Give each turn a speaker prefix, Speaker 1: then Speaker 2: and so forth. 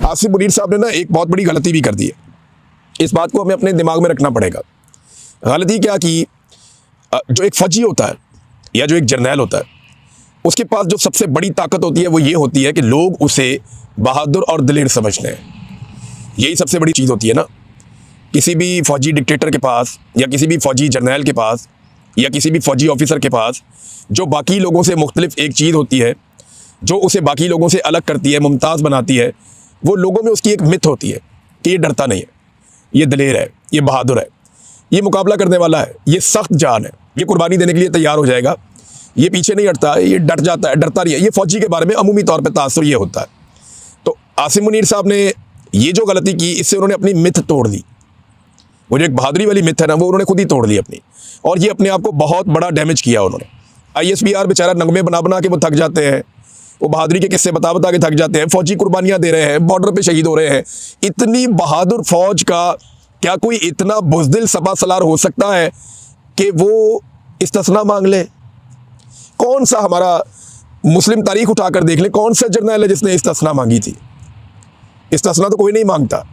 Speaker 1: आसिम मुनीर साहब ने ना एक बहुत बड़ी गलती भी कर दी है। इस बात को हमें अपने दिमाग में रखना पड़ेगा। गलती क्या कि जो एक फौजी होता है या जो एक जर्नैल होता है, उसके पास जो सबसे बड़ी ताकत होती है वो ये होती है कि लोग उसे बहादुर और दिलेर समझते हैं। यही सबसे बड़ी चीज़ होती है ना। किसी भी फौजी डिक्टेटर के पास या किसी भी फौजी जर्नैल के पास या किसी भी फौजी ऑफिसर के पास जो बाकी लोगों से मुख्तलिफ एक चीज़ होती है, जो उसे बाकी लोगों से अलग करती है, मुमताज़ बनाती है, वो लोगों में उसकी एक मिथ होती है कि ये डरता नहीं है, ये दिलेर है, ये बहादुर है, ये मुकाबला करने वाला है, ये सख्त जान है, ये कुर्बानी देने के लिए तैयार हो जाएगा, ये पीछे नहीं हटता, ये डट जाता है, डरता नहीं है। ये फौजी के बारे में अमूमी तौर पे तासुर ये होता है। तो आसिम मुनीर साहब ने ये जो गलती की, इससे उन्होंने अपनी मिथ तोड़ दी। वो जो एक बहादुरी वाली मिथ है ना, वो उन्होंने खुद ही तोड़ ली अपनी, और ये अपने आप को बहुत बड़ा डैमेज किया उन्होंने। ISPR बेचारा नगमे बना बना के वो थक जाते हैं, वो बहादुरी के किस्से बता बता के थक जाते हैं। फौजी कुर्बानियाँ दे रहे हैं, बॉर्डर पे शहीद हो रहे हैं। इतनी बहादुर फौज का क्या कोई इतना बुज़दिल सपा सलार हो सकता है कि वो इस्तिस्ना मांग ले? कौन सा हमारा मुस्लिम तारीख उठाकर देख ले, कौन सा जर्नल है जिसने इस्तिस्ना मांगी थी? इस्तिस्ना तो कोई नहीं मांगता।